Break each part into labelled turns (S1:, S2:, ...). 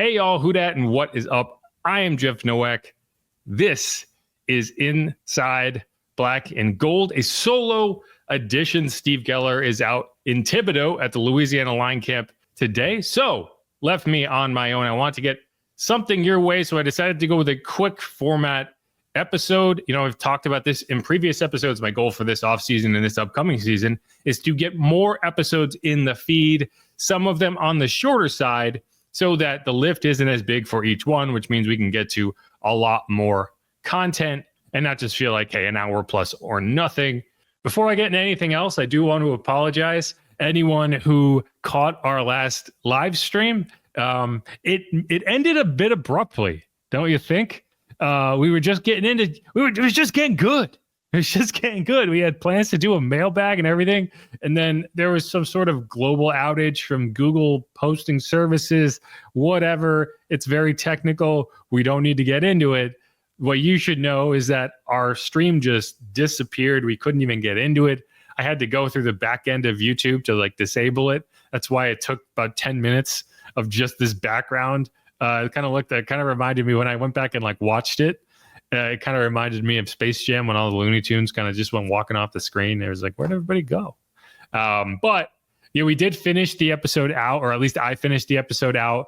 S1: Hey y'all, who dat and what is up? I am Jeff Nowak. This is Inside Black and Gold, a solo edition. Steve Geller is out in Thibodaux at the Louisiana Line Camp today, so left me on my own. I want to get something your way, so I decided to go with a quick format episode. You know, I've talked about this in previous episodes. My goal for this offseason and this upcoming season is to get more episodes in the feed, some of them on the shorter side, so that the lift isn't as big for each one, which means we can get to a lot more content and not just feel like, hey, an hour plus or nothing. Before I get into anything else, I do want to apologize. Anyone who caught our last live stream, it ended a bit abruptly, don't you think? We were just getting into, it was just getting good. It was just getting good. We had plans to do a mailbag and everything. And then there was some sort of global outage from Google posting services, whatever. It's very technical. We don't need to get into it. What you should know is that our stream just disappeared. We couldn't even get into it. I had to go through the back end of YouTube to disable it. That's why it took about 10 minutes of just this background. It kind of reminded me when I went back and watched it. It kind of reminded me of Space Jam when all the Looney Tunes kind of just went walking off the screen. It was like, where'd everybody go? But we did finish the episode out, or at least I finished the episode out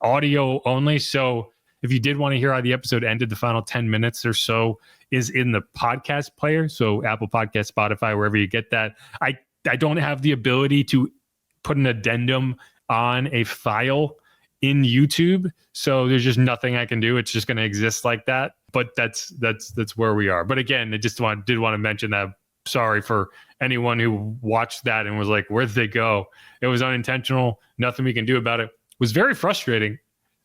S1: audio only. So if you did want to hear how the episode ended, the final 10 minutes or so is in the podcast player. So Apple Podcast, Spotify, wherever you get that. I don't have the ability to put an addendum on a file in YouTube, so there's just nothing I can do. It's just going to exist like that. But that's where we are. But again, I just did want to mention that. Sorry for anyone who watched that and was like, where'd they go? It was unintentional. Nothing we can do about it. It was very frustrating.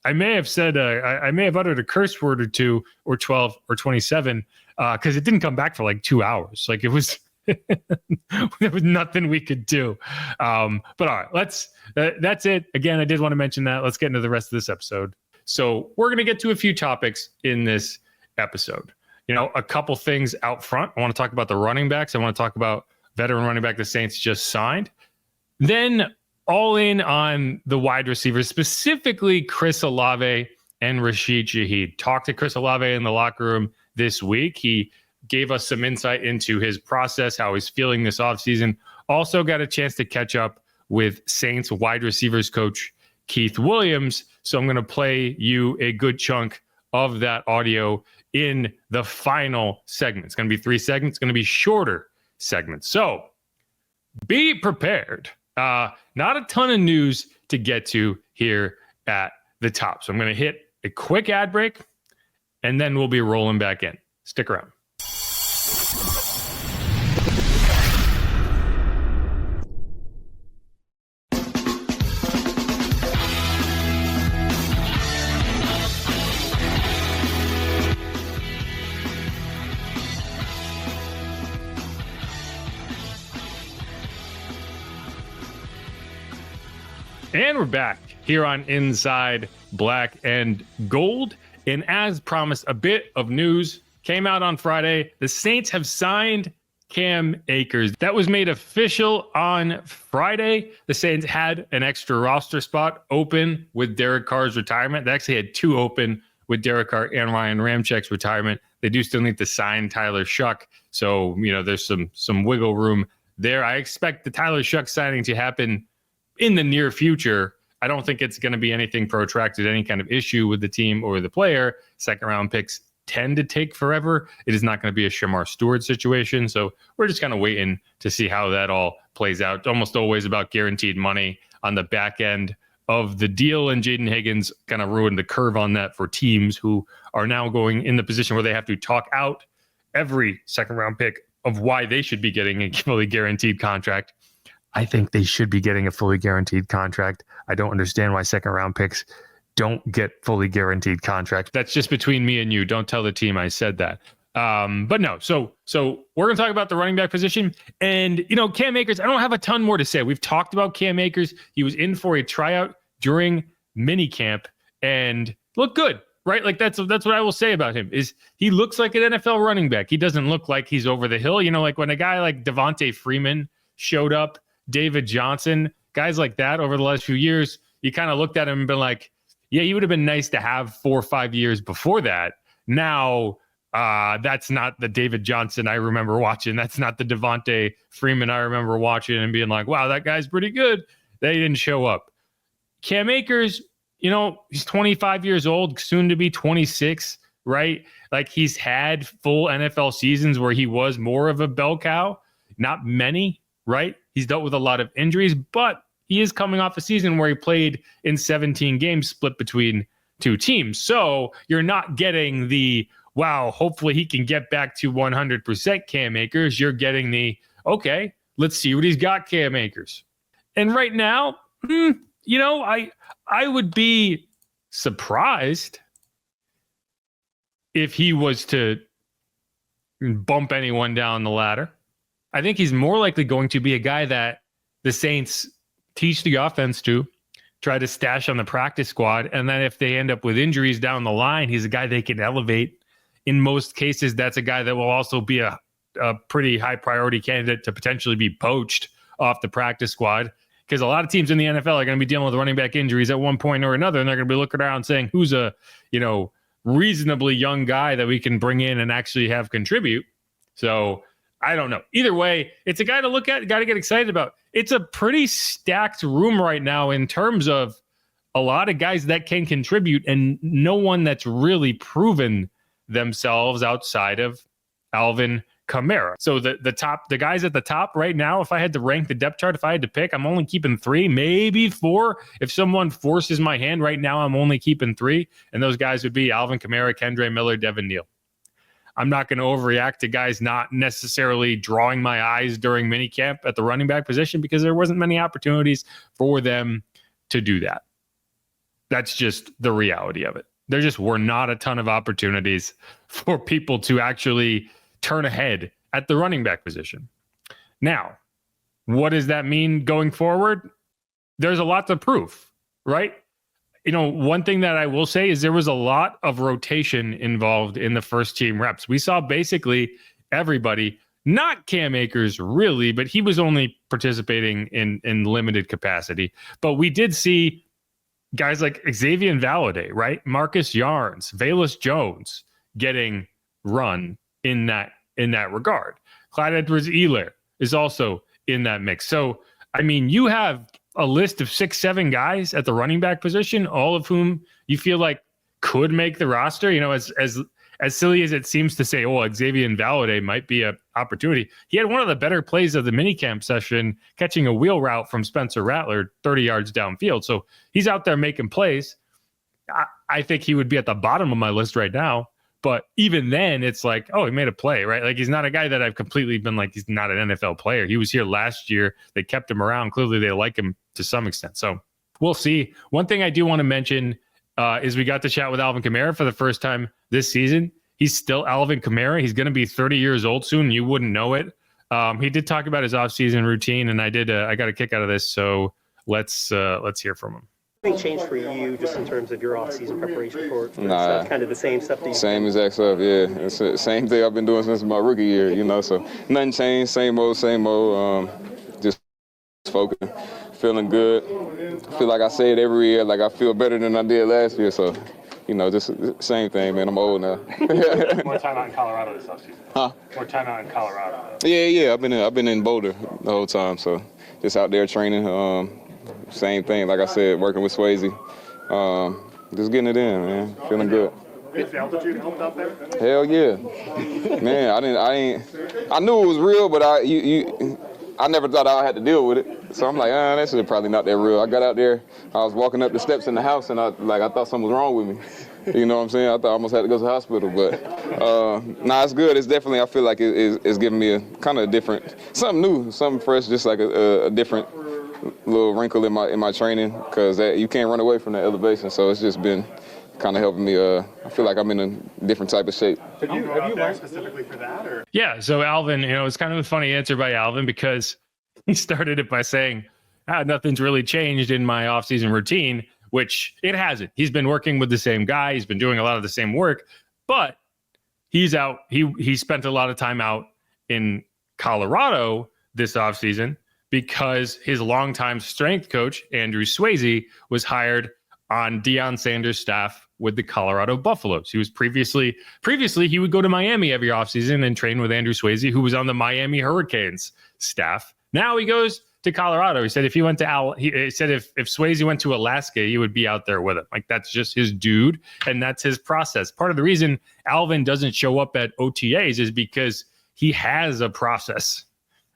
S1: I may have said, I may have uttered a curse word or two, or 12 or 27, because it didn't come back for 2 hours. It was, there was nothing we could do. But all right, that's it. Again, I did want to mention that. Let's get into the rest of this episode. So we're going to get to a few topics in this episode. A couple things out front. I want to talk about the running backs. I want to talk about veteran running back the Saints just signed. Then all in on the wide receivers, specifically Chris Olave and Rashid Shaheed. Talked to Chris Olave in the locker room this week. He gave us some insight into his process, how he's feeling this offseason. Also got a chance to catch up with Saints wide receivers coach Keith Williams. So I'm going to play you a good chunk of that audio in the final segment. It's going to be 3 segments. It's going to be shorter segments. So be prepared. Not a ton of news to get to here at the top. So I'm going to hit a quick ad break, and then we'll be rolling back in. Stick around. And we're back here on Inside Black and Gold. And as promised, a bit of news came out on Friday. The Saints have signed Cam Akers. That was made official on Friday. The Saints had an extra roster spot open with Derek Carr's retirement. They actually had 2 open with Derek Carr and Ryan Ramczyk's retirement. They do still need to sign Tyler Shuck. So, there's some wiggle room there. I expect the Tyler Shuck signing to happen in the near future. I don't think it's going to be anything protracted, any kind of issue with the team or the player. Second round picks tend to take forever. It is not going to be a Shamar Stewart situation. So we're just kind of waiting to see how that all plays out. It's almost always about guaranteed money on the back end of the deal. And Jaden Higgins kind of ruined the curve on that for teams who are now going in the position where they have to talk out every second round pick of why they should be getting a fully guaranteed contract. I think they should be getting a fully guaranteed contract. I don't understand why second round picks don't get fully guaranteed contracts. That's just between me and you. Don't tell the team I said that. But no, so we're going to talk about the running back position. And, Cam Akers, I don't have a ton more to say. We've talked about Cam Akers. He was in for a tryout during minicamp and looked good, right? That's what I will say about him is he looks like an NFL running back. He doesn't look like he's over the hill. When a guy like Devontae Freeman showed up, David Johnson, guys like that over the last few years, you kind of looked at him and been like, yeah, he would have been nice to have 4 or 5 years before that. Now, that's not the David Johnson I remember watching. That's not the Devontae Freeman I remember watching and being like, wow, that guy's pretty good. They didn't show up. Cam Akers, he's 25 years old, soon to be 26, right? Like, he's had full NFL seasons where he was more of a bell cow. Not many, right? He's dealt with a lot of injuries, but he is coming off a season where he played in 17 games split between 2 teams. So you're not getting the, wow, hopefully he can get back to 100% Cam Akers. You're getting the, okay, let's see what he's got, Cam Akers. And right now, I would be surprised if he was to bump anyone down the ladder. I think he's more likely going to be a guy that the Saints teach the offense to, try to stash on the practice squad, and then if they end up with injuries down the line, he's a guy they can elevate. In most cases, that's a guy that will also be a pretty high priority candidate to potentially be poached off the practice squad, because a lot of teams in the NFL are going to be dealing with running back injuries at one point or another, and they're going to be looking around saying, who's a reasonably young guy that we can bring in and actually have contribute. So I don't know. Either way, it's a guy to look at, got to get excited about. It's a pretty stacked room right now in terms of a lot of guys that can contribute and no one that's really proven themselves outside of Alvin Kamara. So the guys at the top right now, if I had to rank the depth chart, if I had to pick, I'm only keeping 3, maybe 4. If someone forces my hand right now, I'm only keeping 3. And those guys would be Alvin Kamara, Kendre Miller, Devin Neal. I'm not going to overreact to guys not necessarily drawing my eyes during minicamp at the running back position because there wasn't many opportunities for them to do that. That's just the reality of it. There just were not a ton of opportunities for people to actually turn ahead at the running back position. Now, what does that mean going forward? There's a lot to prove, right? One thing that I will say is there was a lot of rotation involved in the first team reps. We saw basically everybody, not Cam Akers really, but he was only participating in limited capacity. But we did see guys like Xavier Valade, right? Marcus Yarns, Velus Jones getting run in that regard. Clyde Edwards-Helaire is also in that mix. So, I mean, you have a list of 6-7 guys at the running back position, all of whom you feel like could make the roster. As silly as it seems to say, Xavier Valade might be an opportunity. He had one of the better plays of the minicamp session, catching a wheel route from Spencer Rattler 30 yards downfield. So he's out there making plays. I think he would be at the bottom of my list right now. But even then, it's like, he made a play, right? Like, he's not a guy that I've completely been like, he's not an NFL player. He was here last year. They kept him around. Clearly, they like him to some extent. So we'll see. One thing I do want to mention is we got to chat with Alvin Kamara for the first time this season. He's still Alvin Kamara. He's going to be 30 years old soon. You wouldn't know it. He did talk about his offseason routine, and I got a kick out of this. So let's hear from him.
S2: Anything changed for you just in terms of your off-season preparation for stuff? Kind of the same stuff that you
S3: Same exact stuff, yeah. It's the same thing I've been doing since my rookie year, so nothing changed, same old, just focusing, feeling good. I feel like I say it every year, like I feel better than I did last year, so, just the same thing, man. I'm old now.
S1: More time out in Colorado this offseason.
S3: Huh?
S1: More time out in Colorado.
S3: Yeah, I've been in Boulder the whole time, so just out there training. Same thing, like I said, working with Swayze. Just getting it in, man. Feeling good.
S1: Is the altitude helped out there?
S3: Hell yeah. Man, I knew it was real, but I never thought I had to deal with it. So I'm like, that shit probably not that real. I got out there, I was walking up the steps in the house, and I thought something was wrong with me. You know what I'm saying? I thought I almost had to go to the hospital, but it's good. It's definitely, I feel like it's giving me a kind of different, something new, something fresh, just like a different little wrinkle in my training, because you can't run away from that elevation. So it's just been kind of helping me. I feel like I'm in a different type of shape.
S1: Have you learned specifically for that? Or? Yeah. So Alvin, it's kind of a funny answer by Alvin, because he started it by saying, nothing's really changed in my off-season routine, which it hasn't. He's been working with the same guy. He's been doing a lot of the same work, but he's out. He spent a lot of time out in Colorado this offseason, because his longtime strength coach, Andrew Swayze, was hired on Deion Sanders' staff with the Colorado Buffaloes. He was previously he would go to Miami every offseason and train with Andrew Swayze, who was on the Miami Hurricanes staff. Now he goes to Colorado. He said if he went to he said if Swayze went to Alaska, he would be out there with him. Like, that's just his dude, and that's his process. Part of the reason Alvin doesn't show up at OTAs is because he has a process,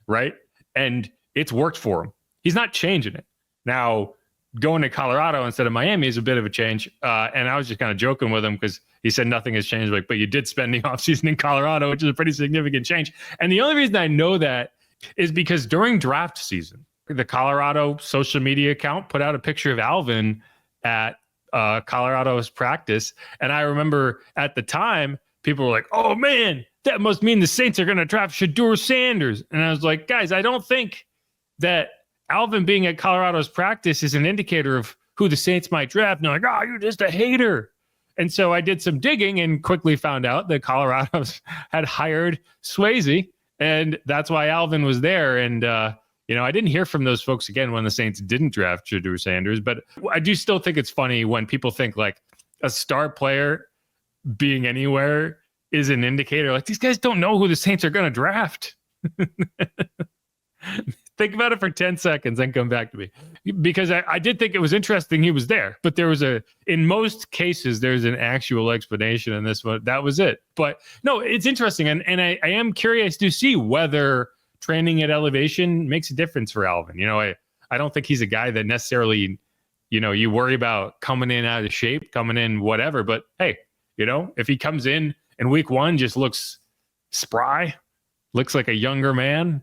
S1: right? And it's worked for him. He's not changing it. Now, going to Colorado instead of Miami is a bit of a change. And I was just kind of joking with him because he said nothing has changed. Like, but you did spend the offseason in Colorado, which is a pretty significant change. And the only reason I know that is because during draft season, the Colorado social media account put out a picture of Alvin at Colorado's practice. And I remember at the time, people were like, oh, man, that must mean the Saints are going to draft Shaheed Sanders. And I was like, guys, I don't think that Alvin being at Colorado's practice is an indicator of who the Saints might draft. And they're like, oh, you're just a hater. And so I did some digging and quickly found out that Colorado's had hired Swayze, and that's why Alvin was there. And, I didn't hear from those folks again when the Saints didn't draft Shaheed Sanders, but I do still think it's funny when people think like a star player being anywhere is an indicator. Like, these guys don't know who the Saints are going to draft. Think about it for 10 seconds and come back to me. Because I did think it was interesting he was there, but in most cases, there's an actual explanation in this one. That was it. But no, it's interesting. And I am curious to see whether training at elevation makes a difference for Alvin. I don't think he's a guy that necessarily, you worry about coming in out of shape, coming in whatever. But hey, if he comes in week one, just looks spry, looks like a younger man,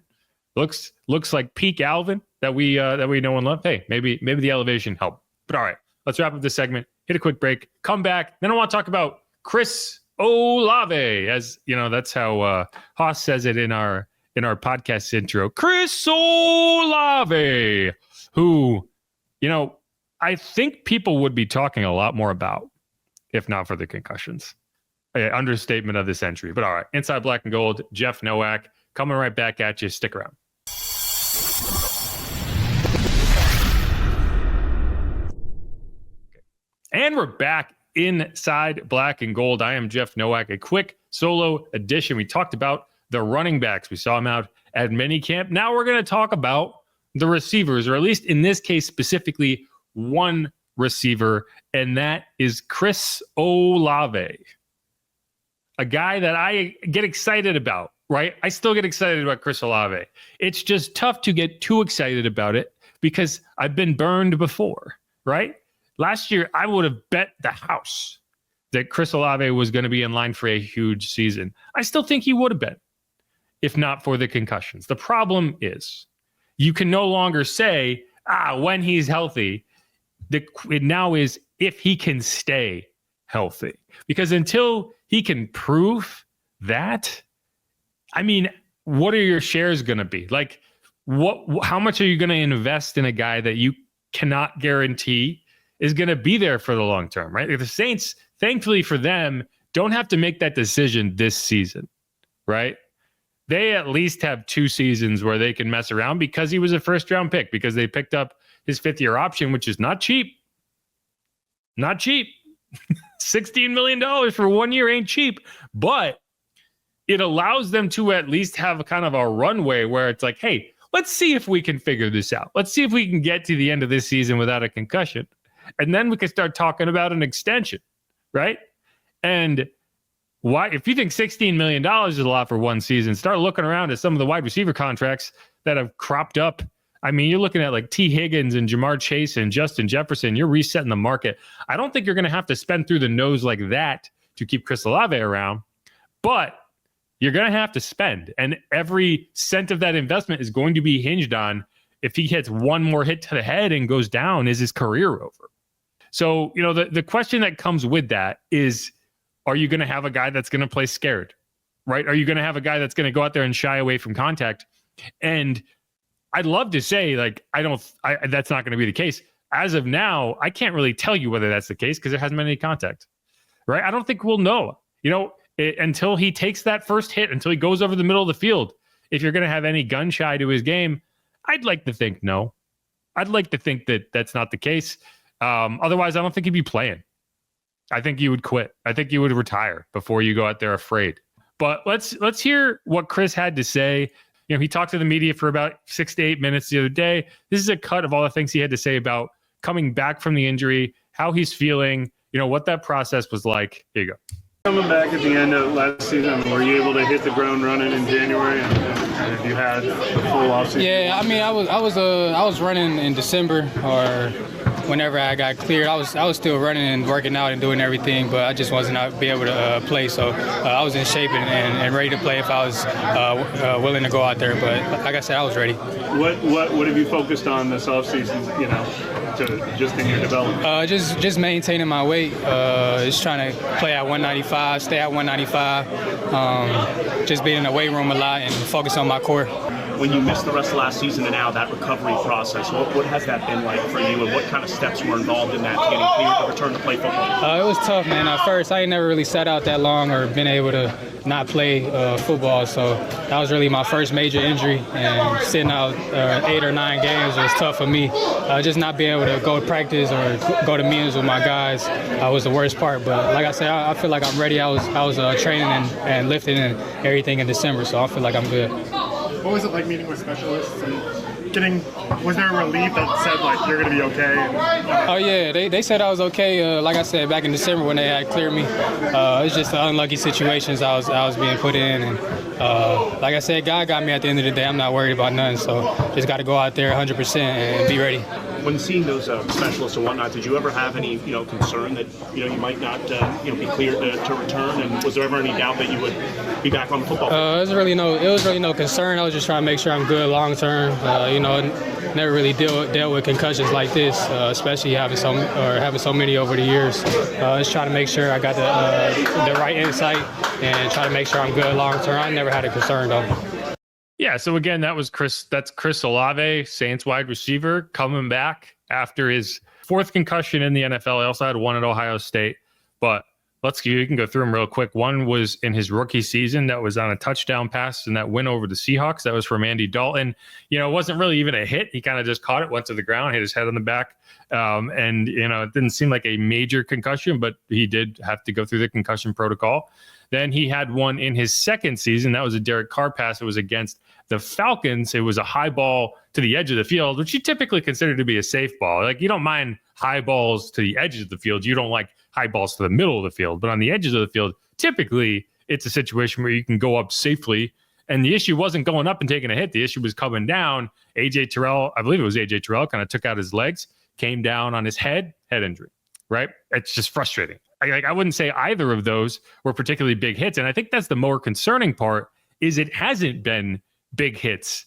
S1: looks like peak Alvin that we know and love. Hey, maybe the elevation helped. But all right, let's wrap up this segment. Hit a quick break. Come back. Then I want to talk about Chris Olave, as that's how Haas says it in our podcast intro. Chris Olave, who I think people would be talking a lot more about if not for the concussions. Understatement of the century. But all right, Inside Black and Gold, Jeff Nowak coming right back at you. Stick around. And we're back inside Black and Gold. I am Jeff Nowak. A quick solo edition. We talked about the running backs. We saw them out at minicamp. Now we're going to talk about the receivers, or at least in this case specifically, one receiver, and that is Chris Olave. A guy that I get excited about, right? I still get excited about Chris Olave. It's just tough to get too excited about it because I've been burned before, right? Last year, I would have bet the house that Chris Olave was going to be in line for a huge season. I still think he would have been, if not for the concussions. The problem is you can no longer say, when he's healthy. It now is if he can stay healthy. Because until he can prove that, what are your shares going to be? Like, how much are you going to invest in a guy that you cannot guarantee is going to be there for the long term, right? The Saints, thankfully for them, don't have to make that decision this season, right? They at least have 2 seasons where they can mess around because he was a first-round pick, because they picked up his 5th-year option, which is not cheap. Not cheap. $16 million for 1 year ain't cheap, but it allows them to at least have kind of a runway where it's like, hey, let's see if we can figure this out. Let's see if we can get to the end of this season without a concussion. And then we can start talking about an extension, right? And why, if you think $16 million is a lot for 1 season, start looking around at some of the wide receiver contracts that have cropped up. You're looking at like T. Higgins and Jamar Chase and Justin Jefferson. You're resetting the market. I don't think you're going to have to spend through the nose like that to keep Chris Olave around, but you're going to have to spend. And every cent of that investment is going to be hinged on if he hits one more hit to the head and goes down, is his career over? So, the question that comes with that is, are you going to have a guy that's going to play scared, right? Are you going to have a guy that's going to go out there and shy away from contact? And I'd love to say, like, that's not going to be the case. As of now, I can't really tell you whether that's the case because there hasn't been any contact, right? I don't think we'll know, until he takes that first hit, until he goes over the middle of the field. If you're going to have any gun shy to his game, I'd like to think no. I'd like to think that that's not the case. Otherwise, I don't think he'd be playing. I think you would quit. I think you would retire before you go out there afraid. But let's hear what Chris had to say. You know, he talked to the media for about 6 to 8 minutes the other day. This is a cut of all the things he had to say about coming back from the injury, how he's feeling, you know, what that process was like. Here you go.
S4: Coming back at the end of last season, were you able to hit the ground running in January, and you had the full offseason?
S5: Yeah, I mean, I was running in December or whenever I got cleared. I was still running and working out and doing everything, but I just wasn't be able to play. So I was in shape and ready to play if I was willing to go out there. But like I said, I was ready.
S4: What have you focused on this offseason? You know, just in your development.
S5: Just maintaining my weight. Just trying to play at 195, stay at 195. Just being in the weight room a lot and focus on my core.
S6: When you missed the rest of last season and now that recovery process, what has that been like for you, and what kind of steps were involved in that to getting cleared to return to play football?
S5: It was tough, man. At first, I ain't never really sat out that long or been able to not play football, so that was really my first major injury, and sitting out 8 or 9 games was tough for me. Just not being able to go to practice or go to meetings with my guys was the worst part, but like I said, I feel like I'm ready. I was training and lifting and everything in December, so I feel like I'm good.
S7: What was it like meeting with specialists and was there a relief that said like you're gonna be okay?
S5: Oh yeah, they said I was okay. Like I said, back in December when they had cleared me, it was just the unlucky situations I was being put in, and like I said, God got me at the end of the day. I'm not worried about nothing, so just got to go out there 100% and be ready.
S6: When seeing those specialists and whatnot, did you ever have any concern that you might not be cleared to return? And was there ever any doubt that you would be back on the football field?
S5: It was really no concern. I was just trying to make sure I'm good long term. Never really dealt with concussions like this, especially having so many over the years. Just trying to make sure I got the right insight and try to make sure I'm good long term. I never had a concern though.
S1: Yeah, so again, that's Chris Olave, Saints wide receiver, coming back after his 4th concussion in the NFL. He also had one at Ohio State, but you can go through them real quick. One was in his rookie season that was on a touchdown pass and that win over the Seahawks. That was from Andy Dalton. You know, it wasn't really even a hit. He kind of just caught it, went to the ground, hit his head on the back. And, it didn't seem like a major concussion, but he did have to go through the concussion protocol. Then he had one in his 2nd season. That was a Derek Carr pass. It was against the Falcons. It was a high ball to the edge of the field, which you typically consider to be a safe ball. Like, you don't mind high balls to the edges of the field. You don't like high balls to the middle of the field. But on the edges of the field, typically it's a situation where you can go up safely. And the issue wasn't going up and taking a hit. The issue was coming down. AJ Terrell, I believe it was AJ Terrell, kind of took out his legs, came down on his head injury, right? It's just frustrating. I wouldn't say either of those were particularly big hits. And I think that's the more concerning part, is it hasn't been big hits,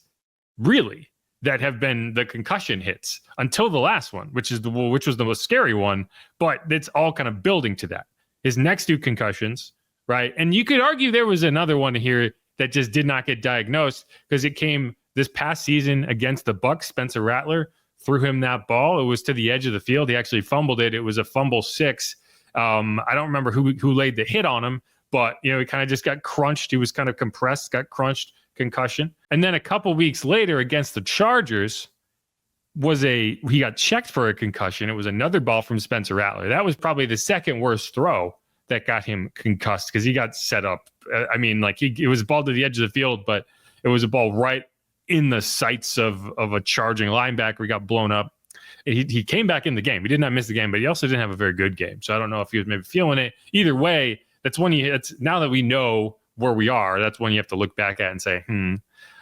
S1: really, that have been the concussion hits until the last one, which was the most scary one. But it's all kind of building to that. His next 2 concussions, right? And you could argue there was another one here that just did not get diagnosed because it came this past season against the Bucs. Spencer Rattler threw him that ball. It was to the edge of the field. He actually fumbled it. It was a fumble 6. I don't remember who laid the hit on him, but he kind of just got crunched. He was kind of compressed, got crunched, concussion. And then a couple weeks later against the Chargers he got checked for a concussion. It was another ball from Spencer Rattler. That was probably the second worst throw that got him concussed because he got set up. It was a ball to the edge of the field, but it was a ball right in the sights of a charging linebacker. He got blown up. He came back in the game. He did not miss the game, but he also didn't have a very good game. So I don't know if he was maybe feeling it. Either way, that's when now that we know where we are, that's when you have to look back at and say, and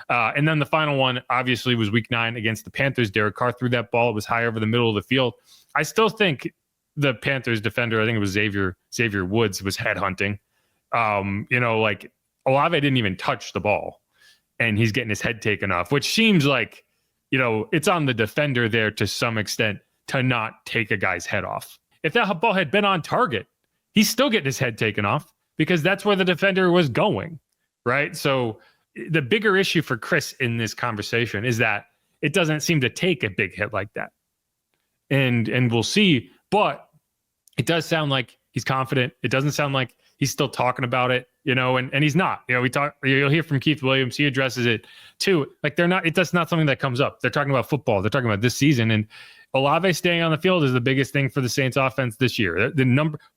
S1: then the final one, obviously, was week 9 against the Panthers. Derek Carr threw that ball. It was high over the middle of the field. I still think the Panthers defender, I think it was Xavier Woods, was headhunting. Olave didn't even touch the ball, and he's getting his head taken off, which seems like, it's on the defender there to some extent to not take a guy's head off. If that ball had been on target, he's still getting his head taken off because that's where the defender was going, right? So the bigger issue for Chris in this conversation is that it doesn't seem to take a big hit like that. And we'll see, but it does sound like he's confident. It doesn't sound like he's still talking about it, and he's not. You'll hear from Keith Williams. He addresses it too. Like that's not something that comes up. They're talking about football. They're talking about this season, and Olave staying on the field is the biggest thing for the Saints offense this year.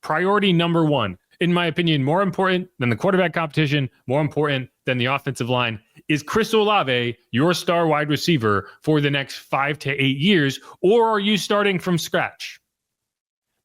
S1: Priority number one, in my opinion, more important than the quarterback competition, more important than the offensive line, is Chris Olave your star wide receiver for the next 5 to 8 years, or are you starting from scratch?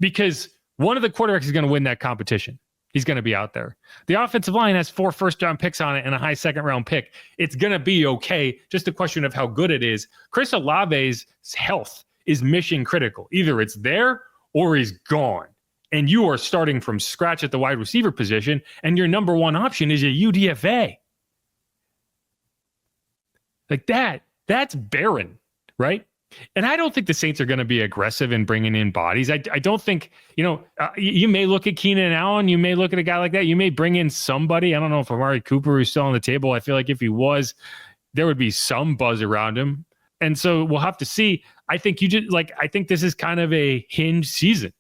S1: Because one of the quarterbacks is going to win that competition. He's going to be out there. The offensive line has 4 first-round picks on it and a high second-round pick. It's going to be okay. Just a question of how good it is. Chris Olave's health is mission critical. Either it's there or he's gone. And you are starting from scratch at the wide receiver position, and your number one option is a UDFA. Like that's barren, right? And I don't think the Saints are going to be aggressive in bringing in bodies. I don't think, you may look at Keenan Allen. You may look at a guy like that. You may bring in somebody. I don't know if Amari Cooper is still on the table. I feel like if he was, there would be some buzz around him. And so we'll have to see. I think I think this is kind of a hinge season.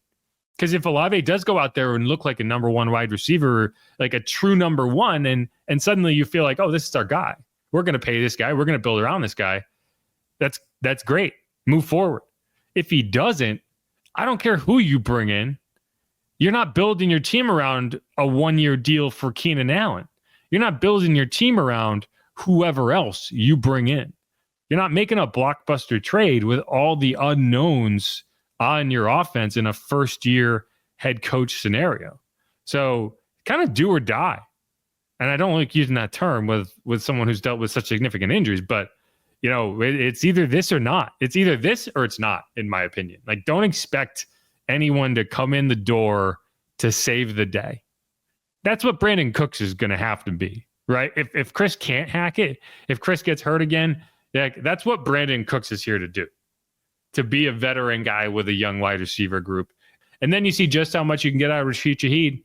S1: Because if Olave does go out there and look like a number one wide receiver, like a true number one, and suddenly you feel like, oh, this is our guy. We're going to pay this guy. We're going to build around this guy. That's great. Move forward. If he doesn't, I don't care who you bring in. You're not building your team around a 1-year deal for Keenan Allen. You're not building your team around whoever else you bring in. You're not making a blockbuster trade with all the unknowns on your offense in a first-year head coach scenario. So kind of do or die. And I don't like using that term with someone who's dealt with such significant injuries, but it's either this or not. It's either this or it's not, in my opinion. Like, don't expect anyone to come in the door to save the day. That's what Brandon Cooks is going to have to be, right? If Chris can't hack it, if Chris gets hurt again, that's what Brandon Cooks is here to do, to be a veteran guy with a young wide receiver group. And then you see just how much you can get out of Rashid Shaheed,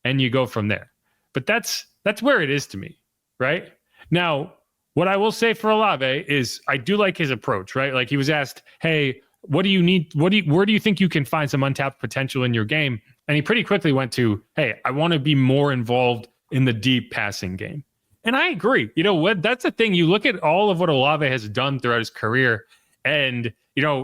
S1: and you go from there. But that's where it is to me, right? Now, what I will say for Olave is I do like his approach, right? Like, he was asked, hey, what do you need? Where do you think you can find some untapped potential in your game? And he pretty quickly went to, hey, I want to be more involved in the deep passing game. And I agree. You know what? That's the thing. You look at all of what Olave has done throughout his career, and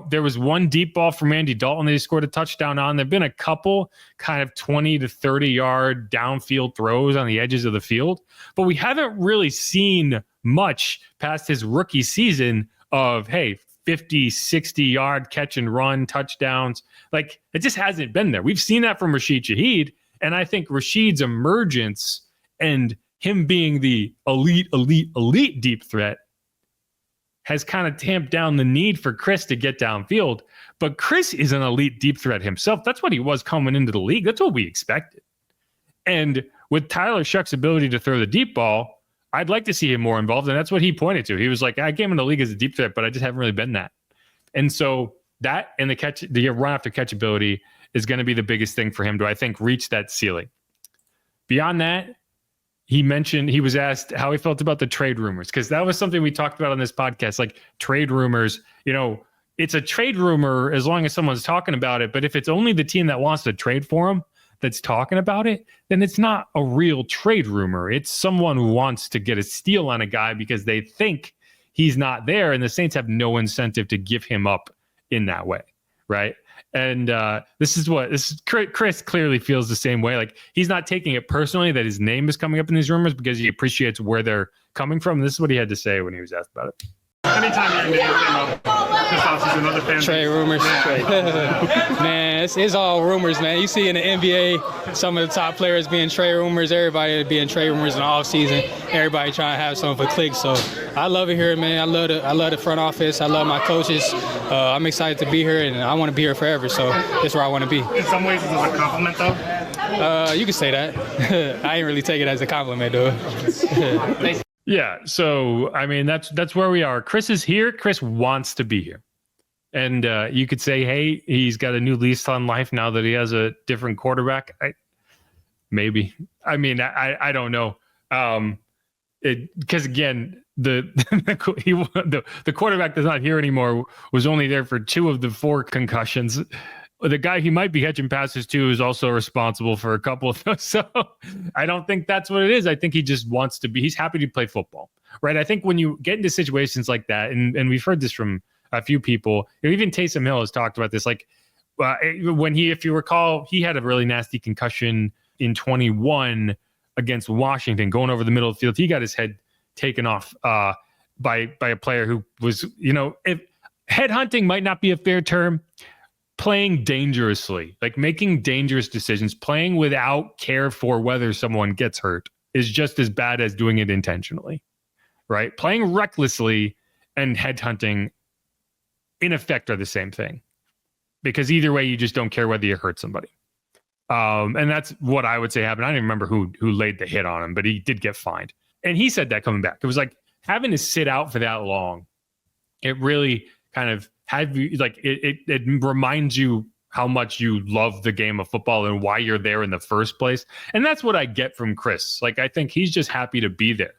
S1: there was one deep ball from Andy Dalton that he scored a touchdown on. There've been a couple kind of 20 to 30 yard downfield throws on the edges of the field, but we haven't really seen much past his rookie season of, hey, 50, 60 yard catch and run touchdowns. Like, it just hasn't been there. We've seen that from Rashid Shaheed, and I think Rashid's emergence and him being the elite deep threat has kind of tamped down the need for Chris to get downfield. But Chris is an elite deep threat himself. That's what he was coming into the league. That's what we expected. And with Tyler Shuck's ability to throw the deep ball, I'd like to see him more involved. And that's what he pointed to. He was like, I came in the league as a deep threat, but I just haven't really been that. And so that and the run after catch ability is going to be the biggest thing for him to, I think, reach that ceiling. Beyond that, he was asked how he felt about the trade rumors, because that was something we talked about on this podcast. Like, trade rumors, it's a trade rumor as long as someone's talking about it. But if it's only the team that wants to trade for him that's talking about it, then it's not a real trade rumor. It's someone who wants to get a steal on a guy because they think he's not there, and the Saints have no incentive to give him up in that way, right? And Chris clearly feels the same way. Like, he's not taking it personally that his name is coming up in these rumors, because he appreciates where they're coming from. This is what he had to say when he was asked about it.
S7: Anytime you meet with him, this offseason, other fans.
S5: Trade rumors. Man, it's all rumors, man. You see in the NBA, some of the top players being trade rumors, everybody being trade rumors in the offseason, everybody trying to have something for clicks. So I love it here, man. I love the front office. I love my coaches. I'm excited to be here, and I want to be here forever. So that's where I want to be.
S7: In some ways, it's a compliment, though.
S5: You can say that. I ain't really take it as a compliment, though.
S1: Yeah, so I mean that's where we are. Chris is here. Chris wants to be here, and you could say, hey, he's got a new lease on life now that he has a different quarterback. Maybe. I mean, I don't know, because again, the quarterback that's not here anymore was only there for 2 of the 4 concussions, the guy he might be catching passes to is also responsible for a couple of those. So I don't think that's what it is. I think he just wants to be, he's happy to play football, right? I think when you get into situations like that, and we've heard this from a few people, even Taysom Hill has talked about this, like when if you recall, he had a really nasty concussion in 21 against Washington, going over the middle of the field. He got his head taken off by a player who was, if headhunting might not be a fair term, playing dangerously, like making dangerous decisions, playing without care for whether someone gets hurt is just as bad as doing it intentionally, right? Playing recklessly and headhunting in effect are the same thing, because either way, you just don't care whether you hurt somebody. And that's what I would say happened. I don't even remember who laid the hit on him, but he did get fined. And he said that coming back, it was like having to sit out for that long. It really kind of had you, like, it reminds you how much you love the game of football and why you're there in the first place. And that's what I get from Chris. Like, I think he's just happy to be there.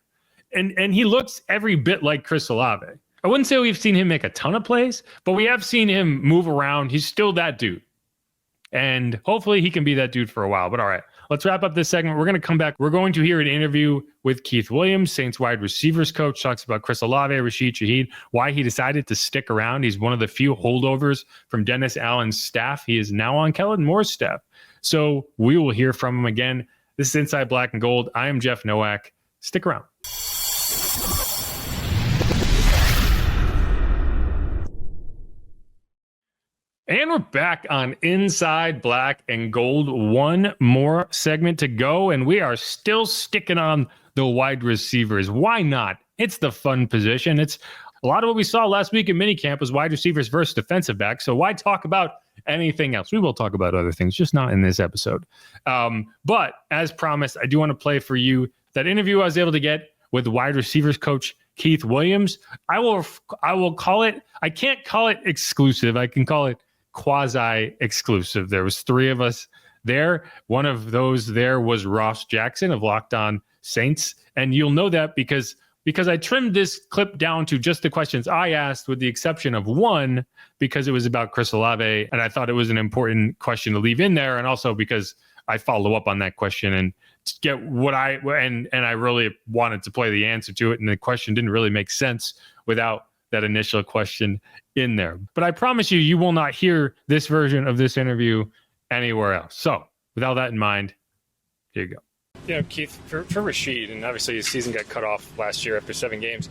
S1: And he looks every bit like Chris Olave. I wouldn't say we've seen him make a ton of plays, but we have seen him move around. He's still that dude. And hopefully he can be that dude for a while. But all right, let's wrap up this segment. We're going to come back. We're going to hear an interview with Keith Williams, Saints wide receivers coach, talks about Chris Olave, Rashid Shaheed, why he decided to stick around. He's one of the few holdovers from Dennis Allen's staff. He is now on Kellen Moore's staff. So we will hear from him again. This is Inside Black and Gold. I am Jeff Nowak. Stick around. And we're back on Inside Black and Gold. One more segment to go, and we are still sticking on the wide receivers. Why not? It's the fun position. It's a lot of what we saw last week in minicamp was wide receivers versus defensive backs. So why talk about anything else? We will talk about other things, just not in this episode. But as promised, I do want to play for you that interview I was able to get with wide receivers coach Keith Williams. I will call it, I can't call it exclusive. I can call it quasi-exclusive. There was 3 of us there. One of those there was Ross Jackson of Locked On Saints. And you'll know that because I trimmed this clip down to just the questions I asked, with the exception of one, because it was about Chris Olave. And I thought it was an important question to leave in there. And also because I follow up on that question and get what and I really wanted to play the answer to it. And the question didn't really make sense without that initial question in there. But I promise you will not hear this version of this interview anywhere else. So with all that in mind, here you go. Yeah, Keith, for Rashid, and obviously his season got cut off last year after 7 games.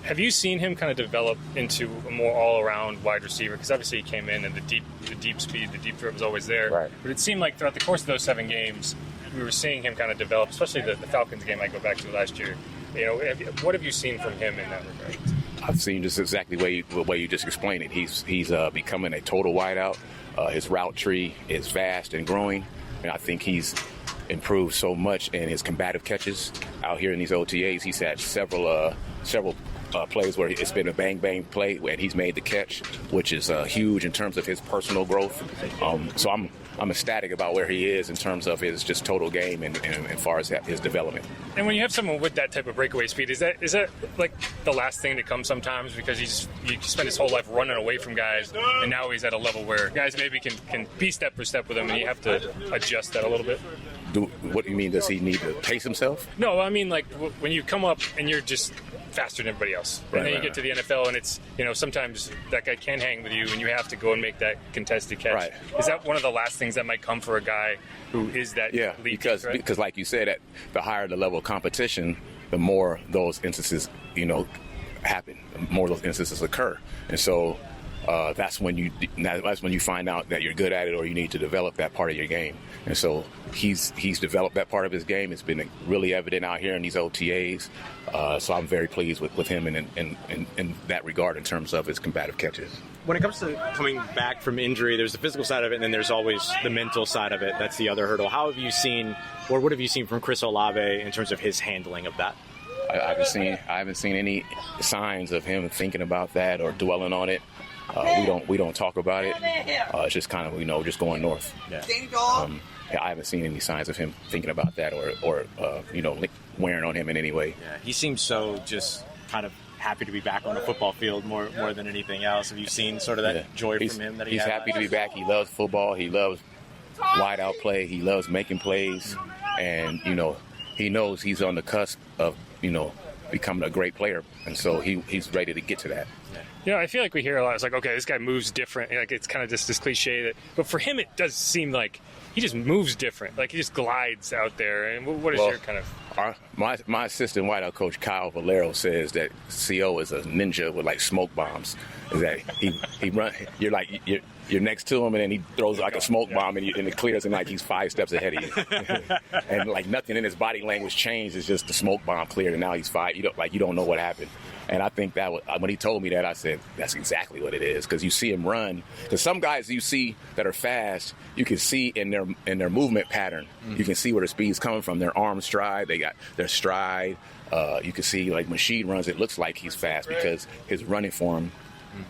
S1: Have you seen him kind of develop into a more all-around wide receiver? Because obviously he came in and the deep speed, the deep throw was always there. Right. But it seemed like throughout the course of those 7 games, we were seeing him kind of develop, especially the Falcons game I go back to last year. What have you seen from him in that regard?
S8: I've seen just exactly the way you just explained it. He's becoming a total wideout. His route tree is vast and growing, and I think he's improved so much in his combative catches out here in these OTAs. He's had several plays where it's been a bang play and he's made the catch, which is huge in terms of his personal growth. So I'm ecstatic about where he is in terms of his just total game and as far as his development.
S1: And when you have someone with that type of breakaway speed, is that like the last thing to come sometimes, because you spend his whole life running away from guys, and now he's at a level where guys maybe can be step for step with him, and you have to adjust that a little bit?
S8: What do you mean? Does he need to pace himself?
S1: No, I mean, like when you come up and you're just faster than everybody else, and then you get to the NFL and it's, sometimes that guy can hang with you and you have to go and make that contested catch. Right. Is that one of the last things that might come for a guy who is that elite?
S8: Because like you said, at the higher the level of competition, the more those instances happen, the more those instances occur, and so that's when you find out that you're good at it or you need to develop that part of your game. And so he's developed that part of his game. It's been really evident out here in these OTAs. So I'm very pleased with him in that regard in terms of his combative catches.
S6: When it comes to coming back from injury, there's the physical side of it, and then there's always the mental side of it. That's the other hurdle. How have you seen, or what have you seen from Chris Olave in terms of his handling of that?
S8: I haven't seen any signs of him thinking about that or dwelling on it. We don't talk about it. It's just kind of just going north. Yeah. I haven't seen any signs of him thinking about that or wearing on him in any way.
S6: Yeah, he seems so just kind of
S9: happy to be back on the football field more than anything else? Have you seen sort of that joy from him that
S8: he's happy to be back? He loves football. He loves wideout play. He loves making plays. And, he knows he's on the cusp of, becoming a great player. And so he's ready to get to that.
S1: I feel like we hear a lot. It's like, okay, this guy moves different. Like, it's kind of just this cliche but for him, it does seem like he just moves different. Like, he just glides out there. And what is your kind of...
S8: My assistant wideout coach, Kyle Valero, says that CO is a ninja with, like, smoke bombs. Is that he run, you're next to him, and then he throws like a smoke bomb, and it clears, and like he's 5 steps ahead of you. And like nothing in his body language changed. It's just the smoke bomb cleared, and now he's 5. You don't know what happened. And I think that when he told me that, I said that's exactly what it is, because you see him run. Because some guys you see that are fast, you can see in their movement pattern. You can see where the speed's coming from. Their arm stride, they got their stride. You can see like Shaheed runs. It looks like he's fast because his running form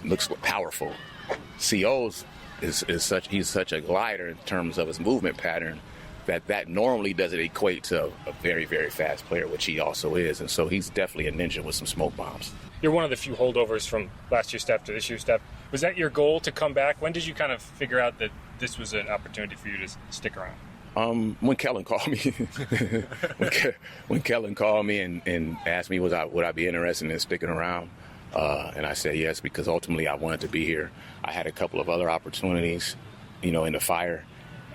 S8: looks powerful. CO's he's such a glider in terms of his movement pattern that normally doesn't equate to a very, very fast player, which he also is. And so he's definitely a ninja with some smoke bombs.
S1: You're one of the few holdovers from last year's staff to this year's staff. Was that your goal to come back? When did you kind of figure out that this was an opportunity for you to stick around?
S8: When Kellen called me, when Kellen called me and asked me would I be interested in sticking around, and I said yes, because ultimately I wanted to be here. I had a couple of other opportunities, in the fire,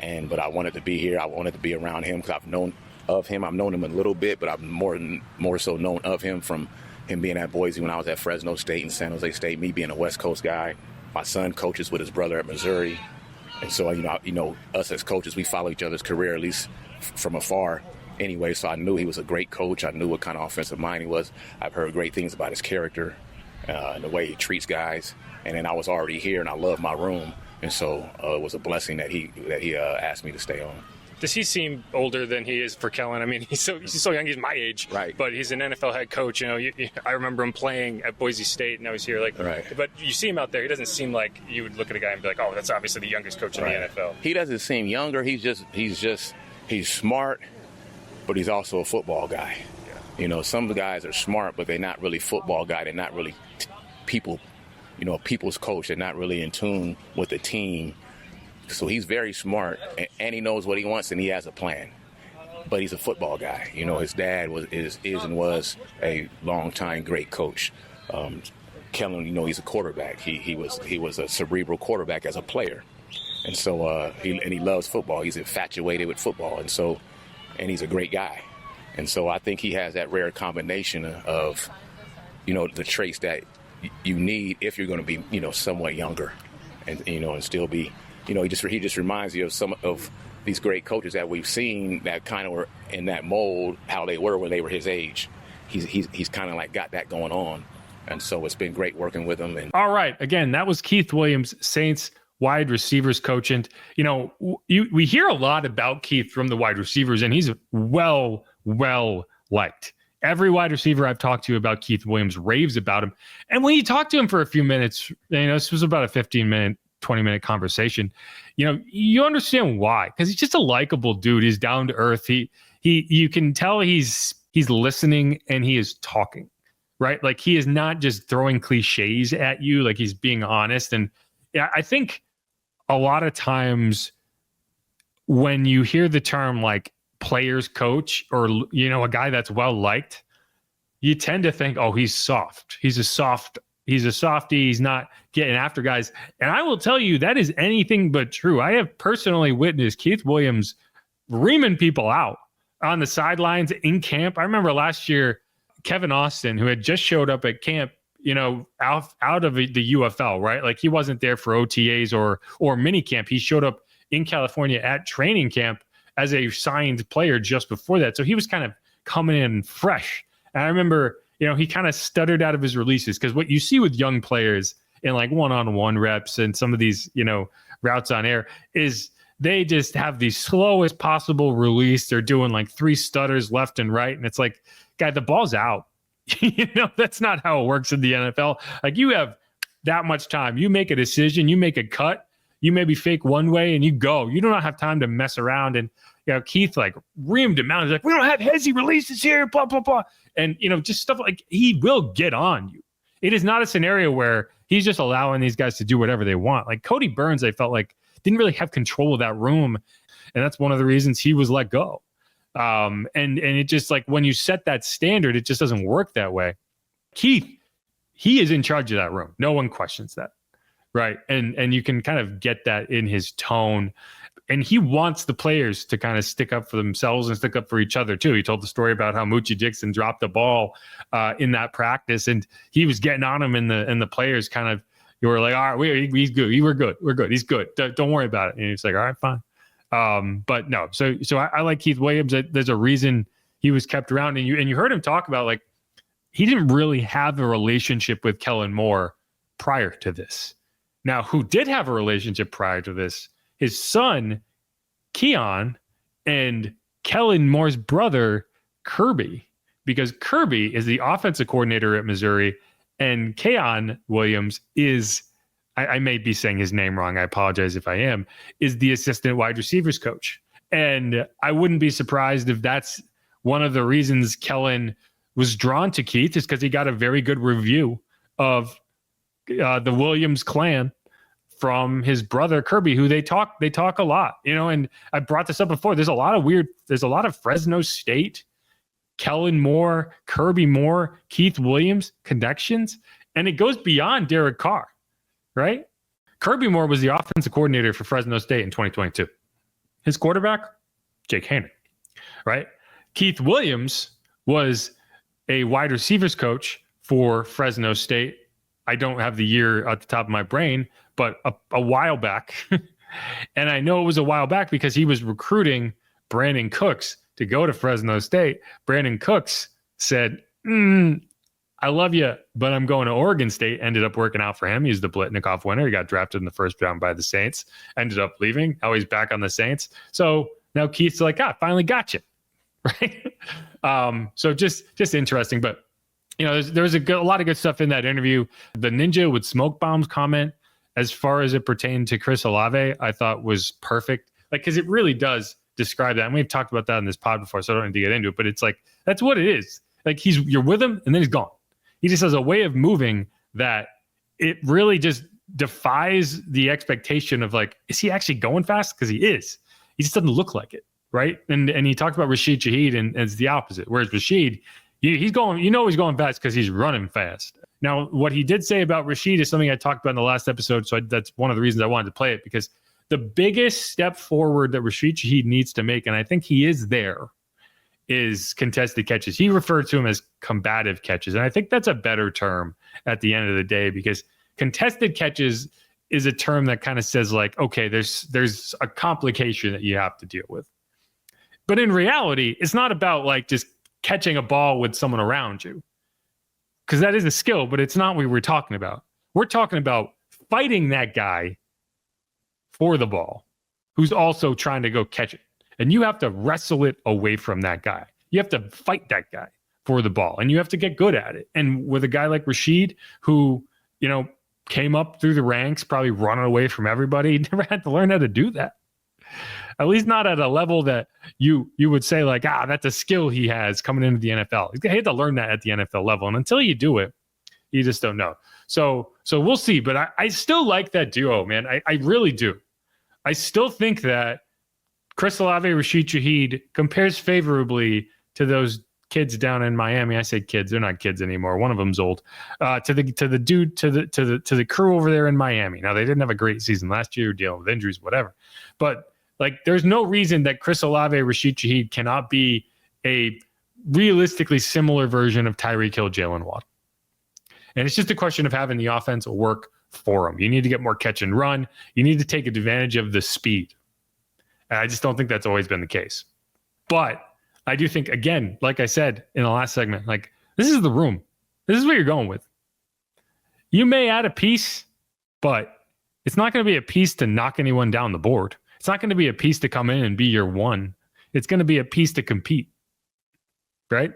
S8: but I wanted to be here. I wanted to be around him because I've known of him. I've known him a little bit, but I've more so known of him from him being at Boise when I was at Fresno State and San Jose State, me being a West Coast guy. My son coaches with his brother at Missouri. And so, us as coaches, we follow each other's career, at least from afar anyway. So I knew he was a great coach. I knew what kind of offensive mind he was. I've heard great things about his character and the way he treats guys. And then I was already here, and I love my room. And so it was a blessing that he asked me to stay on.
S1: Does he seem older than he is for Kellen? I mean, he's so young. He's my age,
S8: right?
S1: But he's an NFL head coach. I remember him playing at Boise State, and now he's here.
S8: Right.
S1: But you see him out there. He doesn't seem like you would look at a guy and be like, "Oh, that's obviously the youngest coach in the NFL."
S8: He doesn't seem younger. He's smart, but he's also a football guy. Yeah. Some guys are smart, but they're not really football guy. They're not really people's coach. They're not really in tune with the team. So he's very smart, and he knows what he wants, and he has a plan. But he's a football guy. His dad is and was a long-time great coach. Kellen, he's a quarterback. He was a cerebral quarterback as a player, and so he loves football. He's infatuated with football, and he's a great guy. And so I think he has that rare combination of, the traits that you need if you're going to be, somewhat younger, and still be. He just reminds you of some of these great coaches that we've seen that kind of were in that mold, how they were when they were his age. He's kind of like got that going on. And so it's been great working with him.
S1: All right. Again, that was Keith Williams, Saints wide receivers coach. And, we hear a lot about Keith from the wide receivers, and he's well liked. Every wide receiver I've talked to about Keith Williams raves about him. And when you talk to him for a few minutes, this was about a 20-minute conversation, you understand why, because he's just a likable dude. He's down to earth. You can tell he's listening and he is talking, right? Like, he is not just throwing cliches at you. Like, he's being honest. And yeah, I think a lot of times when you hear the term like players coach, or, a guy that's well liked, you tend to think, oh, he's soft. He's a softie. He's not getting after guys. And I will tell you, that is anything but true. I have personally witnessed Keith Williams reaming people out on the sidelines in camp. I remember last year, Kevin Austin, who had just showed up at camp, out of the UFL, right? Like, he wasn't there for OTAs or minicamp. He showed up in California at training camp as a signed player just before that. So he was kind of coming in fresh. And I remember, he kind of stuttered out of his releases, because what you see with young players in like one-on-one reps and some of these, routes on air is they just have the slowest possible release. They're doing like 3 stutters left and right. And it's like, guy, the ball's out. That's not how it works in the NFL. Like, you have that much time. You make a decision, you make a cut, you maybe fake one way and you go. You do not have time to mess around. And, Keith like reamed him out. He's like, we don't have hezzy releases here, blah, blah, blah. And, just stuff like, he will get on you. It is not a scenario where he's just allowing these guys to do whatever they want. Like Cody Burns, I felt like didn't really have control of that room. And that's one of the reasons he was let go. And it just like when you set that standard, it just doesn't work that way. Keith, he is in charge of that room. No one questions that. Right. And you can kind of get that in his tone. And he wants the players to kind of stick up for themselves and stick up for each other, too. He told the story about how Moochie Dixon dropped the ball in that practice, and he was getting on him, and the players kind of, you were like, all right, he's good. We're good. We're good. He's good. Don't worry about it. And he's like, all right, fine. But no, so I like Keith Williams. There's a reason he was kept around. And you heard him talk about, like, he didn't really have a relationship with Kellen Moore prior to this. Now, who did have a relationship prior to this? His son, Keon, and Kellen Moore's brother, Kirby, because Kirby is the offensive coordinator at Missouri, and Keon Williams is, I may be saying his name wrong, I apologize if I am, is the assistant wide receivers coach. And I wouldn't be surprised if that's one of the reasons Kellen was drawn to Keith, is because he got a very good review of the Williams clan from his brother Kirby, who they talk a lot, and I brought this up before. There's a lot of Fresno State, Kellen Moore, Kirby Moore, Keith Williams connections, and it goes beyond Derek Carr, right? Kirby Moore was the offensive coordinator for Fresno State in 2022. His quarterback, Jake Haener, right? Keith Williams was a wide receivers coach for Fresno State. I don't have the year at the top of my brain, but a while back. And I know it was a while back because he was recruiting Brandon Cooks to go to Fresno State. Brandon Cooks said, I love you, but I'm going to Oregon State. Ended up working out for him. He's the Blitnikoff winner. He got drafted in the first round by the Saints. Ended up leaving. Now he's back on the Saints. So now Keith's like, finally got you. Right? So just interesting. But there's a lot of good stuff in that interview. The Ninja with smoke bombs comment, as far as it pertained to Chris Olave, I thought was perfect. Like, because it really does describe that. And we've talked about that in this pod before, so I don't need to get into it. But it's like, that's what it is. Like, you're with him, and then he's gone. He just has a way of moving that it really just defies the expectation of, like, is he actually going fast? Because he is. He just doesn't look like it, right? And he talked about Rashid Shaheed, and it's the opposite. Whereas Rashid, he's going, he's going fast because he's running fast. Now, what he did say about Rashid is something I talked about in the last episode, so that's one of the reasons I wanted to play it, because the biggest step forward that Rashid Shaheed needs to make, and I think he is there, is contested catches. He referred to them as combative catches, and I think that's a better term at the end of the day, because contested catches is a term that kind of says, like, okay, there's a complication that you have to deal with. But in reality, it's not about, like, just catching a ball with someone around you, because that is a skill, but it's not what we're talking about. We're talking about fighting that guy for the ball who's also trying to go catch it. And you have to wrestle it away from that guy. You have to fight that guy for the ball, and you have to get good at it. And with a guy like Rashid, who, came up through the ranks, probably running away from everybody, he never had to learn how to do that. At least not at a level that you would say, like, that's a skill he has coming into the NFL. He had to learn that at the NFL level. And until you do it, you just don't know. So we'll see. But I still like that duo, man. I really do. I still think that Chris Olave, Rashid Shaheed compares favorably to those kids down in Miami. I say kids, they're not kids anymore. One of them's old. To the crew over there in Miami. Now, they didn't have a great season last year, dealing with injuries, whatever. But like, there's no reason that Chris Olave, Rashid Shaheed cannot be a realistically similar version of Tyreek Hill, Jalen Waddle. And it's just a question of having the offense work for them. You need to get more catch and run. You need to take advantage of the speed. And I just don't think that's always been the case. But I do think, again, like I said in the last segment, like, this is the room. This is what you're going with. You may add a piece, but it's not going to be a piece to knock anyone down the board. It's not going to be a piece to come in and be your one. It's going to be a piece to compete, right?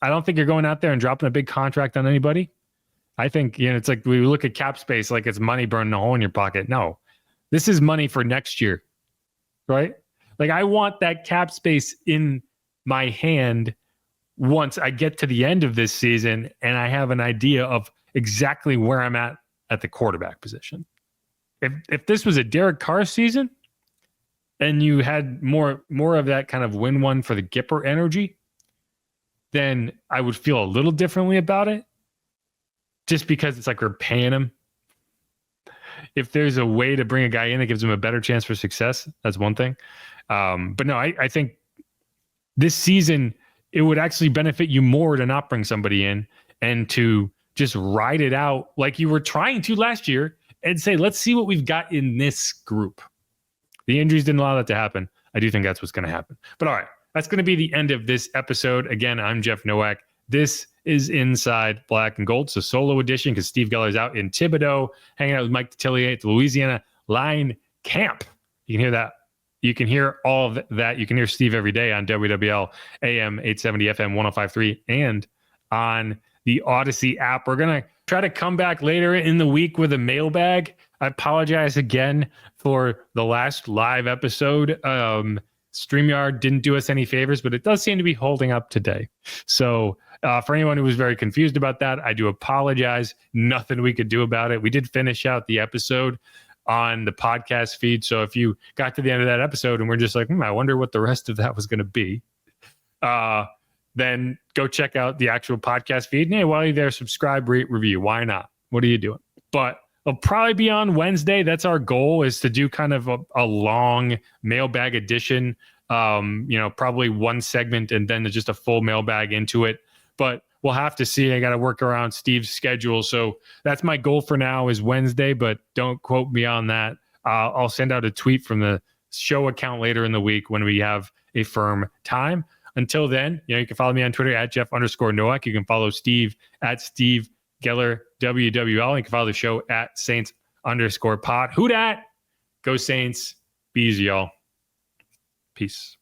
S1: I don't think you're going out there and dropping a big contract on anybody. I think, it's like we look at cap space like it's money burning a hole in your pocket. No, this is money for next year, right? Like, I want that cap space in my hand once I get to the end of this season and I have an idea of exactly where I'm at the quarterback position. If this was a Derek Carr season and you had more of that kind of win one for the Gipper energy, then I would feel a little differently about it, just because it's like we're paying him. If there's a way to bring a guy in that gives him a better chance for success, that's one thing. But no, I think this season, it would actually benefit you more to not bring somebody in and to just ride it out like you were trying to last year and say, let's see what we've got in this group. The injuries didn't allow that to happen. I do think that's what's going to happen. But all right, that's going to be the end of this episode. Again, I'm Jeff Nowak. This is Inside Black and Gold. So solo edition because Steve Geller's out in Thibodaux, hanging out with Mike Detillier at the Louisiana Line Camp. You can hear that. You can hear all of that. You can hear Steve every day on WWL AM 870 FM 105.3 and on the Odyssey app. We're going to try to come back later in the week with a mailbag. I apologize again for the last live episode. StreamYard didn't do us any favors, but it does seem to be holding up today. So for anyone who was very confused about that, I do apologize. Nothing we could do about it. We did finish out the episode on the podcast feed. So if you got to the end of that episode and we're just like, I wonder what the rest of that was going to be, then go check out the actual podcast feed. And hey, while you're there, subscribe, rate, review. Why not? What are you doing? But it'll probably be on Wednesday. That's our goal, is to do kind of a long mailbag edition, probably one segment and then just a full mailbag into it. But we'll have to see. I got to work around Steve's schedule. So that's my goal for now, is Wednesday, but don't quote me on that. I'll send out a tweet from the show account later in the week when we have a firm time. Until then, you can follow me on Twitter at Jeff_Nowak. You can follow Steve at Steve Geller WWL. You can follow the show at Saints_pod. Who dat? Go Saints. Be easy, y'all. Peace.